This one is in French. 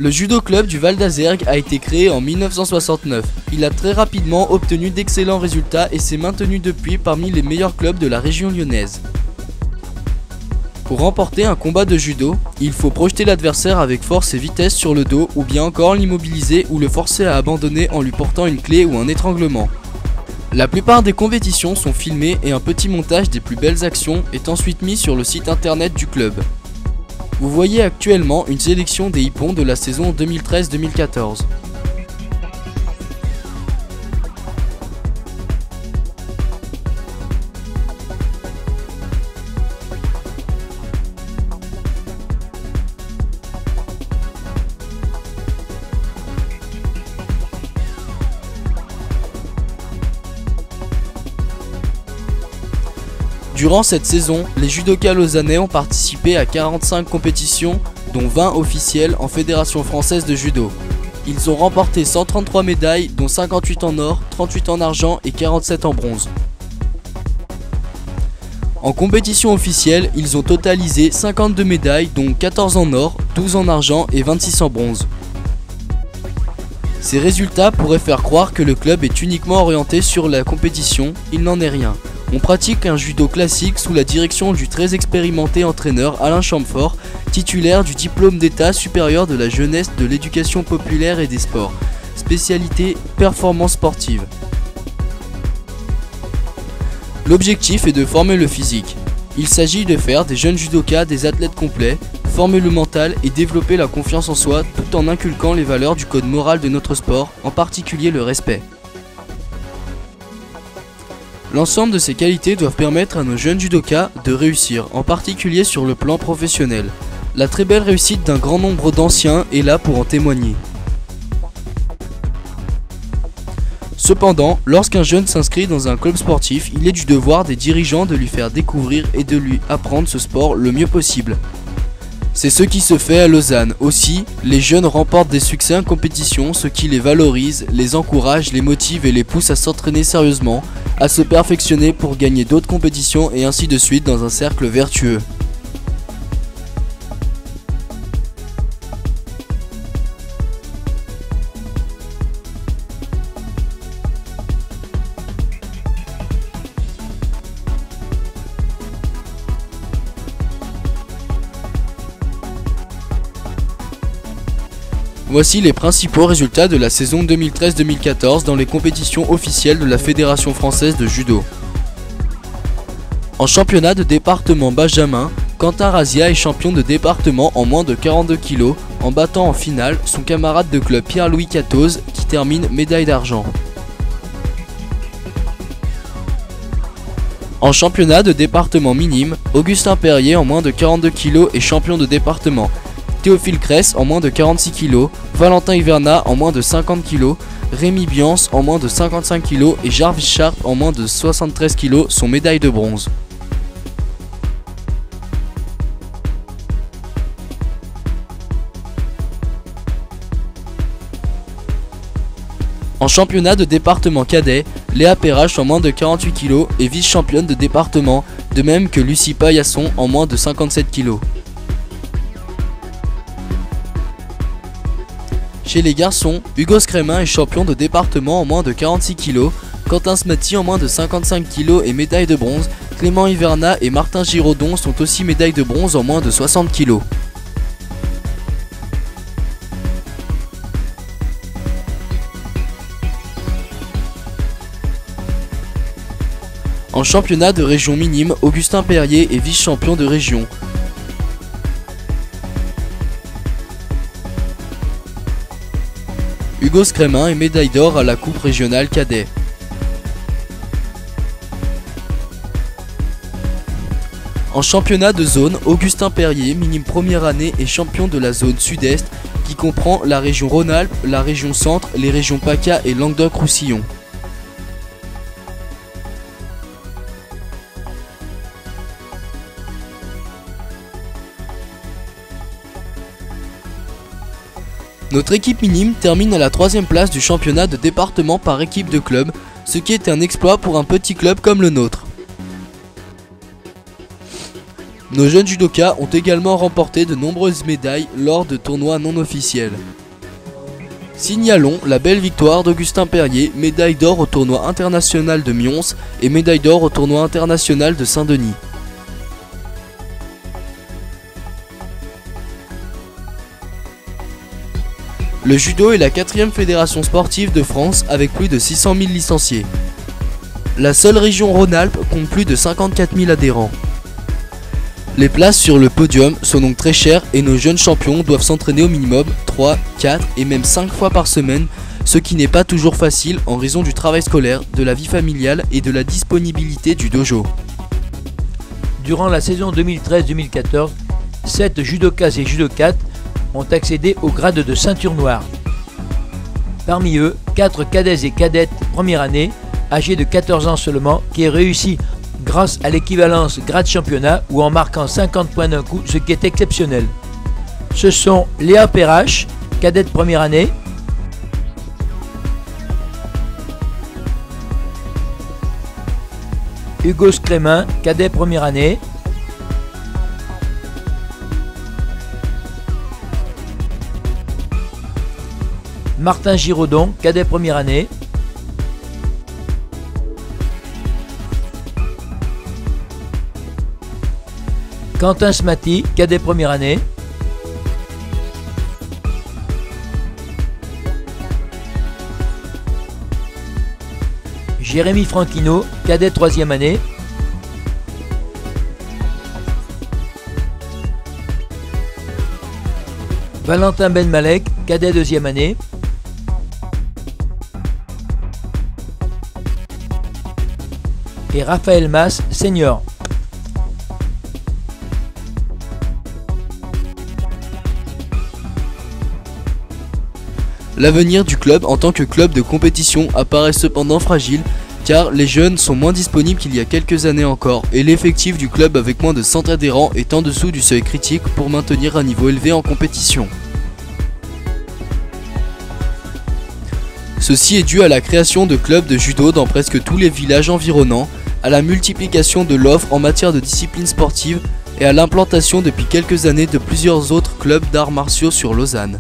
Le judo club du Val d'Azergues a été créé en 1969. Il a très rapidement obtenu d'excellents résultats et s'est maintenu depuis parmi les meilleurs clubs de la région lyonnaise. Pour remporter un combat de judo, il faut projeter l'adversaire avec force et vitesse sur le dos ou bien encore l'immobiliser ou le forcer à abandonner en lui portant une clé ou un étranglement. La plupart des compétitions sont filmées et un petit montage des plus belles actions est ensuite mis sur le site internet du club. Vous voyez actuellement une sélection des hippons de la saison 2013-2014. Durant cette saison, les judokas lausanais ont participé à 45 compétitions, dont 20 officielles en Fédération française de judo. Ils ont remporté 133 médailles, dont 58 en or, 38 en argent et 47 en bronze. En compétition officielle, ils ont totalisé 52 médailles, dont 14 en or, 12 en argent et 26 en bronze. Ces résultats pourraient faire croire que le club est uniquement orienté sur la compétition, il n'en est rien. On pratique un judo classique sous la direction du très expérimenté entraîneur Alain Chamfort, titulaire du diplôme d'état supérieur de la jeunesse, de l'éducation populaire et des sports, spécialité performance sportive. L'objectif est de former le physique. Il s'agit de faire des jeunes judokas des athlètes complets, former le mental et développer la confiance en soi tout en inculquant les valeurs du code moral de notre sport, en particulier le respect. L'ensemble de ces qualités doivent permettre à nos jeunes judokas de réussir, en particulier sur le plan professionnel. La très belle réussite d'un grand nombre d'anciens est là pour en témoigner. Cependant, lorsqu'un jeune s'inscrit dans un club sportif, il est du devoir des dirigeants de lui faire découvrir et de lui apprendre ce sport le mieux possible. C'est ce qui se fait à Lausanne. Aussi, les jeunes remportent des succès en compétition, ce qui les valorise, les encourage, les motive et les pousse à s'entraîner sérieusement, à se perfectionner pour gagner d'autres compétitions et ainsi de suite dans un cercle vertueux. Voici les principaux résultats de la saison 2013-2014 dans les compétitions officielles de la Fédération française de judo. En championnat de département benjamin, Quentin Razia est champion de département en moins de 42 kg en battant en finale son camarade de club Pierre-Louis Catose qui termine médaille d'argent. En championnat de département minime, Augustin Perrier en moins de 42 kg est champion de département. Théophile Cress en moins de 46 kg, Valentin Hivernat en moins de 50 kg, Rémi Biance en moins de 55 kg et Jarvis Sharp en moins de 73 kg sont médailles de bronze. En championnat de département cadet, Léa Perrache en moins de 48 kg est vice-championne de département, de même que Lucie Paillasson en moins de 57 kg. Chez les garçons, Hugo Scrémin est champion de département en moins de 46 kg, Quentin Smati en moins de 55 kg et médaille de bronze, Clément Hivernat et Martin Giraudon sont aussi médailles de bronze en moins de 60 kg. En championnat de région minime, Augustin Perrier est vice-champion de région. Hugo Scrémin est médaille d'or à la coupe régionale cadet. En championnat de zone, Augustin Perrier, minime première année, est champion de la zone sud-est qui comprend la région Rhône-Alpes, la région Centre, les régions PACA et Languedoc-Roussillon. Notre équipe minime termine à la 3e place du championnat de département par équipe de club, ce qui est un exploit pour un petit club comme le nôtre. Nos jeunes judokas ont également remporté de nombreuses médailles lors de tournois non officiels. Signalons la belle victoire d'Augustin Perrier, médaille d'or au tournoi international de Mions et médaille d'or au tournoi international de Saint-Denis. Le judo est la 4e fédération sportive de France avec plus de 600 000 licenciés. La seule région Rhône-Alpes compte plus de 54 000 adhérents. Les places sur le podium sont donc très chères et nos jeunes champions doivent s'entraîner au minimum 3, 4 et même 5 fois par semaine, ce qui n'est pas toujours facile en raison du travail scolaire, de la vie familiale et de la disponibilité du dojo. Durant la saison 2013-2014, 7 judokas et judokates ont accédé au grade de ceinture noire. Parmi eux, 4 cadets et cadettes première année, âgés de 14 ans seulement, qui ont réussi grâce à l'équivalence grade championnat ou en marquant 50 points d'un coup, ce qui est exceptionnel. Ce sont Léa Perrache, cadette première année, Hugo Scrémin, cadet première année, Martin Giraudon, cadet première année, Quentin Smati, cadet première année, Jérémy Franquino, cadet 3e année, Valentin Benmalek, cadet 2e année, et Raphaël Mas, senior. L'avenir du club en tant que club de compétition apparaît cependant fragile car les jeunes sont moins disponibles qu'il y a quelques années encore et l'effectif du club avec moins de 100 adhérents est en dessous du seuil critique pour maintenir un niveau élevé en compétition. Ceci est dû à la création de clubs de judo dans presque tous les villages environnants, à la multiplication de l'offre en matière de discipline sportive et à l'implantation depuis quelques années de plusieurs autres clubs d'arts martiaux sur Lausanne.